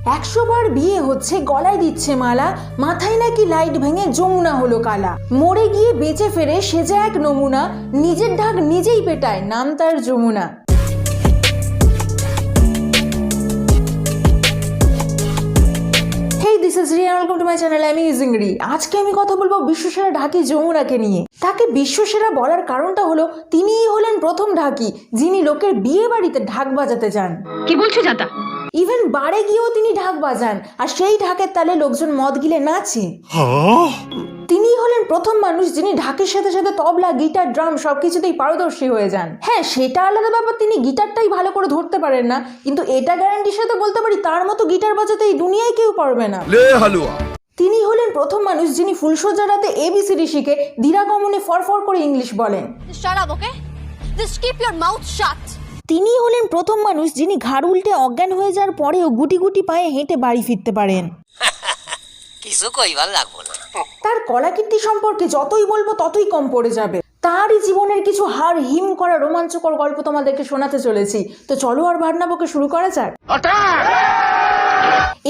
100 বার বিয়ে হচ্ছে, গলায় দিচ্ছে মালা, মাথায় নাকি লাইট ভেঙে যমুনা হলো কালা। মরে গিয়ে বেঁচে ফেরে সেজে এক নমুনা, নিজের ঢাক নিজেই পেটায়, নাম তার Jamuna. This is Riya, welcome to my channel. আমি জিংরি। আজকে আমি কথা বলবো বিশ্বসেরা ঢাকি যমুনাকে নিয়ে। তাকে বিশ্বসেরা বলার কারণটা হলো তিনিই হলেন প্রথম ঢাকি যিনি লোকের বিয়ে বাড়িতে ঢাক বাজাতে যান। কি বলছো জাতা? ইভেন বারে গিয়েও তিনি ঢাক বাজান, আর সেই ঢাকের তালে লোকজন মদ গিলে নাচে। তিনি হলেন প্রথম মানুষ যিনি ঢাকের সাথে সাথে তবলা, গিটার, ড্রাম সবকিছুতেই পারদর্শী হয়ে যান। হ্যাঁ, সেটা আলাদা ব্যাপার, তিনি গিটারটাই ভালো করে ধরতে পারেন না, কিন্তু এটা গ্যারান্টির সাথে বলতে পারি তার মতো গিটার বাজাতে এই দুনিয়ায় কেউ পারবে না। তিনি হলেন প্রথম মানুষ যিনি ফুলসজ্জা রাতে ABCD শিখে ধীরাগমনে ফরফর করে ইংলিশ বলেন। Shut up, okay? Just keep your mouth shut. তিনি হলেন প্রথম মানুষ যিনি ঘাড় উল্টে অজ্ঞান হয়ে যাওয়ার পরেও গুটি গুটি পায়ে হেঁটে বাড়ি ফিরতে পারেন। কিছু কইবার লাগবো না। তার কলাকীর্তি সম্পর্কে যতই বলবো ততই কম পড়ে যাবে। তারই জীবনের কিছু হাড় হিম করা রোমাঞ্চকর গল্প তোমাদেরকে শোনাতে চলেছি। তো চলো আর ভাটনাবকে শুরু করা যাক।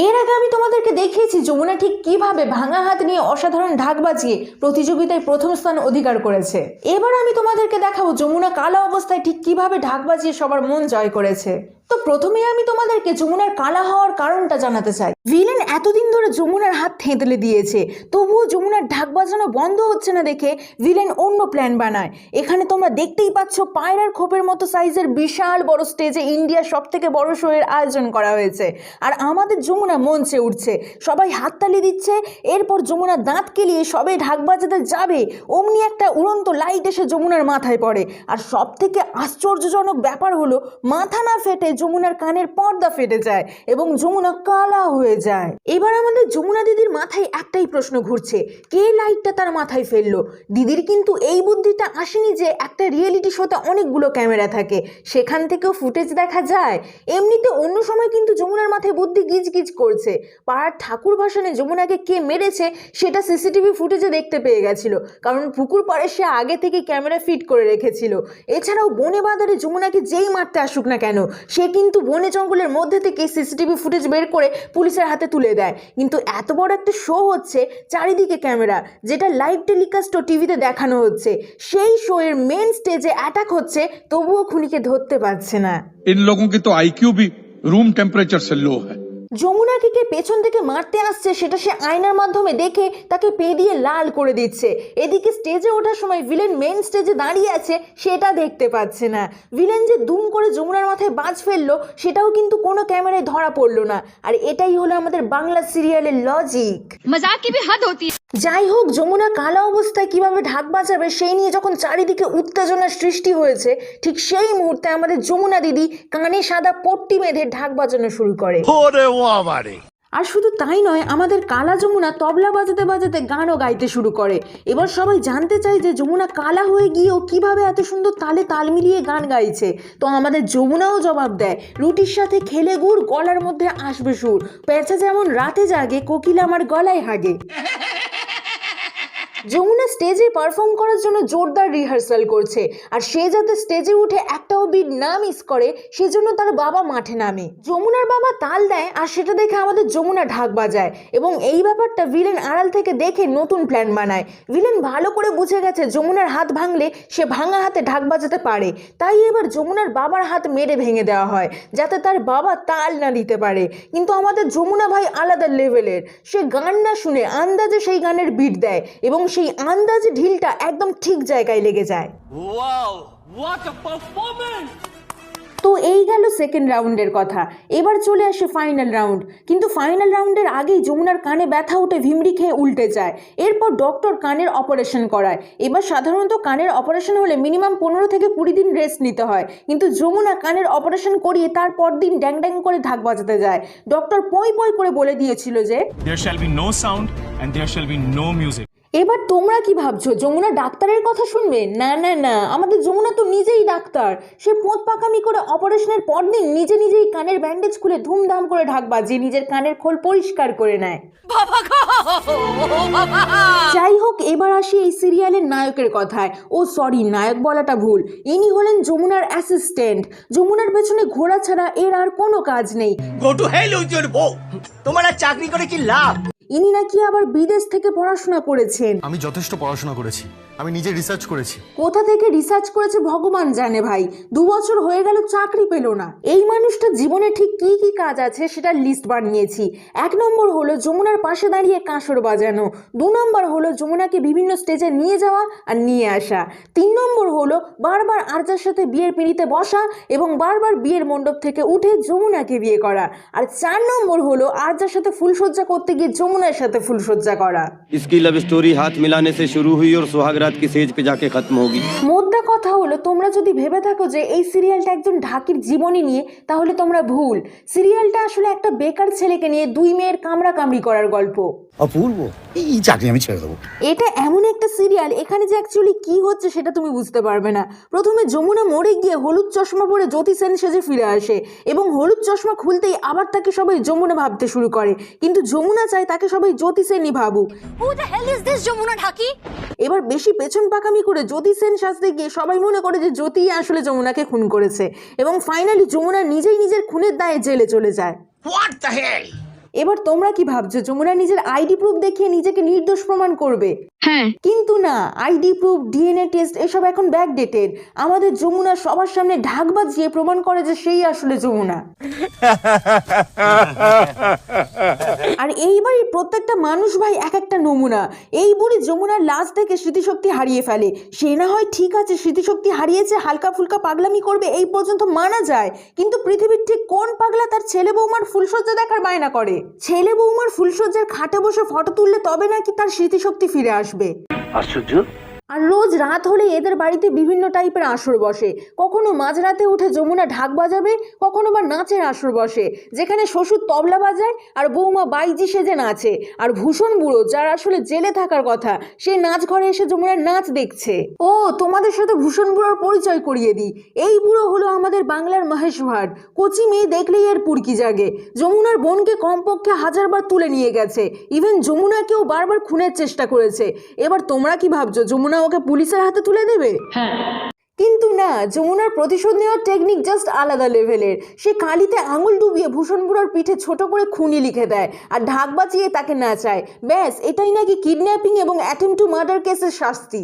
এর আগে আমি তোমাদেরকে দেখিয়েছি যমুনা ঠিক কিভাবে ভাঙা হাত নিয়ে অসাধারণ ঢাক বাজিয়ে প্রতিযোগিতায় প্রথম স্থান অধিকার করেছে। এবার আমি তোমাদেরকে দেখাবো যমুনা কালা অবস্থায় ঠিক কিভাবে ঢাক বাজিয়ে সবার মন জয় করেছে। তো প্রথমেই আমি তোমাদেরকে যমুনার কালা হওয়ার কারণটা জানাতে চাই। ভিলেন এতদিন ধরে যমুনার হাত থেঁতলে দিয়েছে, তবুও যমুনার ঢাক বাজানো বন্ধ হচ্ছে না দেখে ভিলেন অন্য প্ল্যান বানায়। এখানে তোমরা দেখতেই পাচ্ছ পায়রার খোপের মতো সাইজের বিশাল বড় স্টেজে ইন্ডিয়ার সব থেকে বড় শো এর আয়োজন করা হয়েছে, আর আমাদের যমুনা মঞ্চে উঠছে, সবাই হাততালি দিচ্ছে। এরপর যমুনা দাঁত কেলিয়ে সবে ঢাক বাজাতে যাবে, অমনি একটা উড়ন্ত লাইট এসে যমুনার মাথায় পড়ে। আর সব থেকে আশ্চর্যজনক ব্যাপার হলো মাথা না ফেটে যমুনার কানের পর্দা ফেটে যায় এবং যমুনা কালা হয়ে যায়। এবার আমাদের যমুনা দিদির মাথায় একটাই প্রশ্ন ঘুরছে, কে লাইটটা তার মাথায় ফেললো? দিদির কিন্তু এই বুদ্ধিটা আসেনি যে একটা রিয়েলিটি শোতে অনেকগুলো ক্যামেরা থাকে, সেখান থেকেও ফুটেজ দেখা যায়। এমনিতে অন্য সময় কিন্তু যমুনার মাথায় বুদ্ধি গিজ গিজ করছে। পাড়ার ঠাকুর ভাসানে যমুনাকে কে মেরেছে সেটা CCTV ফুটেজে দেখতে পেয়ে গেছিল, কারণ পুকুর পাড়ে সে আগে থেকে ক্যামেরা ফিট করে রেখেছিল। এছাড়াও বনে বাজারে যমুনাকে যেই মারতে আসুক না কেন, সে কিন্তু বনে জঙ্গলের মধ্যে থেকে CCTV ফুটেজ বের করে পুলিশের হাতে তুলে দেয়। কিন্তু এত বড় একটা শো হচ্ছে, চারিদিকে ক্যামেরা, যেটা লাইভ টেলিকাস্ট ও টিভিতে দেখানো হচ্ছে, সেই শো এর মেন স্টেজে অ্যাটাক হচ্ছে, তবুও খুনিকে ধরতে পারছে না। इन लोगों की तो IQ भी रूम टेम्परेचर से लो है। যমুনাকে কে পেছন থেকে মারতে আসছে সেটা সে আয়নার মাধ্যমে দেখে তাকে পে দিয়ে লাল করে দিচ্ছে। এদিকে স্টেজে ওঠার সময় ভিলেন মেন স্টেজে দাঁড়িয়ে আছে, সেটা দেখতে পাচ্ছে না। ভিলেন যে দুম করে যমুনার মাথায় বাজ ফেললো সেটাও কিন্তু কোনো ক্যামেরায় ধরা পড়লো না। আর এটাই হলো আমাদের বাংলা সিরিয়ালের লজিক। मजाक की भी हद होती है। যাই হোক, যমুনা কালা অবস্থায় কিভাবে ঢাক বাজাবে সেই নিয়ে যখন চারিদিকে উত্তেজনার সৃষ্টি হয়েছে, ঠিক সেই মুহূর্তে আমাদের যমুনা দিদি কানে সাদা পট্টি বেঁধে ঢাক বাজানো শুরু করে। আর শুধু তাই নয়, আমাদের কালা যমুনা তবলা বাজাতে বাজাতে গানও গাইতে শুরু করে। এবার সবাই জানতে চায় যে যমুনা কালা হয়ে গিয়েও কিভাবে এত সুন্দর তালে তাল মিলিয়ে গান গাইছে। তো আমাদের যমুনাও জবাব দেয়, রুটির সাথে খেলে গুড়, গলার মধ্যে আসবে সুর, পেঁচা যেমন রাতে জাগে, কোকিল আমার গলায় হাগে। যমুনা স্টেজে পারফর্ম করার জন্য জোরদার রিহার্সাল করছে, আর সে যাতে স্টেজে উঠে একটাও বিট না মিস করে সেজন্য তার বাবা মাঠে নামে। যমুনার বাবা তাল দেয়, আর সেটা দেখে আমাদের যমুনা ঢাক বাজায়, এবং এই ব্যাপারটা ভিলেন আড়াল থেকে দেখে নতুন প্ল্যান বানায়। ভিলেন ভালো করে বুঝে গেছে যমুনার হাত ভাঙলে সে ভাঙা হাতে ঢাক বাজাতে পারে, তাই এবার যমুনার বাবার হাত মেরে ভেঙে দেওয়া হয় যাতে তার বাবা তাল না দিতে পারে। কিন্তু আমাদের যমুনা ভাই আলাদা লেভেলের, সে গান না শুনে আন্দাজে সেই গানের বিট দেয়, এবং সেই আন্দাজে ঢিলটা একদম ঠিক জায়গায় লেগে যায়। তো এই গেল সেকেন্ড রাউন্ডের কথা। এবার চলে আসে ফাইনাল রাউন্ড। কিন্তু ফাইনাল রাউন্ডের আগেই যমুনার কানে ব্যথা উঠে ভিমড়ি খেয়ে উল্টে যায়। এরপর ডক্টর কানের অপারেশন করায়। এবার সাধারণত কানের অপারেশন হলে মিনিমাম 15 থেকে 20 দিন রেস্ট নিতে হয়, কিন্তু যমুনা কানের অপারেশন করিয়ে তার পরদিন ড্যাং ড্যাং করে ঢাক বাজাতে যায়। ডক্টর পই পই করে বলে দিয়েছিল যে There shall be no sound and there shall be no music. এবার তোমরা কি ভাবছো যমুনা ডাক্তারের কথা শুনবে? না না না, আমাদের যমুনা তো নিজেই ডাক্তার। সে পোঁত পাকামি করে অপারেশনের পরদিন নিজেই কানের ব্যান্ডেজ খুলে ধুমধাম করে ঢাক বাজিয়ে নিজের কানের খোল পরিষ্কার করে নেয়। যাই হোক, এবার আসি এই সিরিয়ালের নায়কের কথায়। ও সরি, নায়ক বলাটা ভুল। ইনি হলেন যমুনার অ্যাসিস্ট্যান্ট। যমুনার পেছনে ঘোরা ছাড়া এর আর কোনো কাজ নেই। Go to hell with your বউ। তোমার আর চাকরি করে কি লাভ? ইনি নাকি আবার বিদেশ থেকে পড়াশোনা করেছেন। আমি যথেষ্ট পড়াশোনা করেছি, আমি নিজে রিসার্চ করেছি। কোথা থেকে রিসার্চ করেছে ভগবান জানে ভাই। 2 বছর হয়ে গেল চাকরি পেল না। এই মানুষটা জীবনে ঠিক কি কি কাজ আছে সেটার লিস্ট বানিয়েছি। 1 নম্বর হলো যমুনার পাশে দাঁড়িয়ে কাঁসর বাজানো। 2 নম্বর হলো যমুনাকে বিভিন্ন স্টেজে নিয়ে যাওয়া আর নিয়ে আসা। 3 নম্বর হলো বারবার আরজার সাথে বিয়ের পিঁড়িতে বসা এবং বারবার বিয়ের মণ্ডপ থেকে উঠে যমুনাকে বিয়ে করা। আর 4 নম্বর হলো আরজার সাথে ফুলসজ্জা করতে গিয়ে যমুনার সাথে ফুলসজ্জা করা। इसकी लव स्टोरी हाथ मिलाने से शुरू हुई और सुहागरात की सेज पे जाके खत्म होगी। মোদ্দা কথা হলো, তোমরা যদি ভেবে থাকো যে এই সিরিয়ালটা একজন ঢাকির জীবনী নিয়ে, তাহলে তোমরা ভুল। সিরিয়ালটা আসলে একটা বেকার ছেলেকে নিয়ে 2 মেয়ের কামড়াকামড়ি করার গল্প। অপূর্ব, এই চাকরি আমি ছেড়ে দেবো। এটা এমন একটা সিরিয়াল, এখানে যে অ্যাকচুয়ালি কি হচ্ছে সেটা তুমি বুঝতে পারবে না। প্রথমে যমুনা মরে গিয়ে হলুদ চশমা পরে জ্যোতি সেন সেজে ফিরে আসে এবং হলুদ চশমা খুলতেই আবার তাকে সবাই যমুনা ভাবতে শুরু করে, কিন্তু যমুনা চায় তাকে সবাই জ্যোতি সেনই ভাবুক। Who the hell is this Jamuna ঢাকি? এবার বেশি পেছন পাকামি করে জ্যোতি সেন সাজতে গিয়ে সবাই মনে করে যে জ্যোতিই আসলে যমুনাকে খুন করেছে এবং ফাইনালি যমুনা নিজেই নিজের খুনের দায়ে জেলে চলে যায়। What the hell? এবার তোমরা কি ভাবছো যমুনা নিজের আইডি প্রুফ দেখিয়ে নিজেকে নির্দোষ প্রমাণ করবে? হ্যাঁ। কিন্তু না, আইডি প্রুফ, ডিএনএ টেস্ট এসব এখন ব্যাকডেটেড। আমাদের যমুনা সবার সামনে ঢাক বাজিয়ে প্রমাণ করে যে সেই আসলে যমুনা। আর এই বাড়ির প্রত্যেকটা মানুষ ভাই এক একটা নমুনা। এই বুড়ি যমুনার লাশ থেকে স্মৃতিশক্তি হারিয়ে ফেলে। সে না হয় ঠিক আছে, স্মৃতিশক্তি হারিয়েছে, হালকা ফুলকা পাগলামি করবে এই পর্যন্ত মানা যায়, কিন্তু পৃথিবীর ঠিক কোন পাগলা তার ছেলে বৌমার ফুলসজ্জা দেখার বায়না করে? ছেলে বৌমার ফুলসজ্জার খাটে বসে ফটো তুললে তবে নাকি তার স্মৃতিশক্তি ফিরে আসবে। আশ্চর্য। আর রোজ রাত হলে এদের বাড়িতে বিভিন্ন টাইপের আসর বসে। কখনো মাঝরাতে উঠে যমুনা ঢাক বাজাবে, কখনো বা নাচের আসর বসে যেখানে শ্বশুর তবলা বাজায় আর বৌমা বাইজি সেজে নাচে। আর ভূষণ বুড়ো, যার আসলে জেলে থাকার কথা, সে নাচ ঘরে এসে যমুনার নাচ দেখছে। ও, তোমাদের সাথে ভূষণ বুড়োর পরিচয় করিয়ে দিই। এই বুড়ো হলো আমাদের বাংলার মহেশ ভাট। কচি মেয়ে দেখলেই এর পুরকি জাগে। যমুনার বোনকে কমপক্ষে 1000 বার তুলে নিয়ে গেছে, ইভেন যমুনাকেও বারবার খুনের চেষ্টা করেছে। এবার তোমরা কি ভাবছো যমুনা ওকে পুলিশের হাতে তুলে দেবে? কিন্তু না, যমুনার প্রতিশোধ নেওয়ার টেকনিক জাস্ট আলাদা লেভেলের। সে কালিতে আঙুল ডুবিয়ে ভূষণ বুড়োর পিঠে ছোট করে খুনি লিখে দেয় আর ঢাক বাজিয়ে তাকে নাচায়। ব্যাস, এটাই নাকি কিডন্যাপিং এবং অ্যাটেম্পট টু মার্ডার কেসের শাস্তি।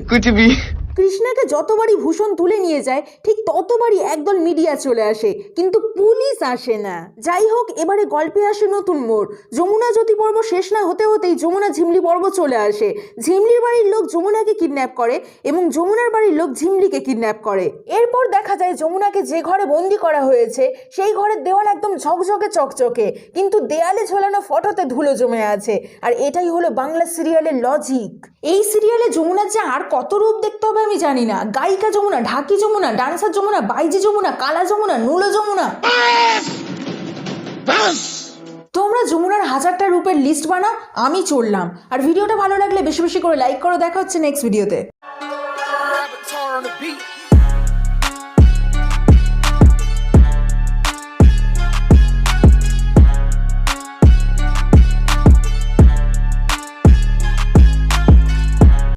কৃষ্ণাকে যতবারই ভূষণ তুলে নিয়ে যায় ঠিক ততবারই একদল মিডিয়া চলে আসে, কিন্তু পুলিশ আসে না। যাই হোক, এবারে গল্পে আসে নতুন মোড়। যমুনা জ্যোতি পর্ব শেষ না হতে হতেই যমুনা ঝিমলি পর্ব চলে আসে। ঝিমলির বাড়ির লোক যমুনাকে কিডন্যাপ করে এবং যমুনার বাড়ির লোক ঝিমলিকে কিডন্যাপ করে। এরপর দেখা যায় যমুনাকে যে ঘরে বন্দি করা হয়েছে সেই ঘরের দেওয়াল একদম ঝকঝকে চকচকে, কিন্তু দেয়ালে ঝোলানো ফটোতে ধুলো জমে আছে। আর এটাই হলো বাংলা সিরিয়ালের লজিক। এই সিরিয়ালে যমুনার যে আর কত রূপ দেখতে হবে আমি জানি না। গায়িকা যমুনা, ঢাকি যমুনা, ডান্সার যমুনা, বাইজি যমুনা, কালা যমুনা, নুলো যমুনা। তোমরা যমুনার 1000টা রূপের লিস্ট বানাও, আমি চললাম। আর ভিডিওটা ভালো লাগলে বেশি বেশি করে লাইক করো। দেখা হচ্ছে নেক্সট ভিডিওতে।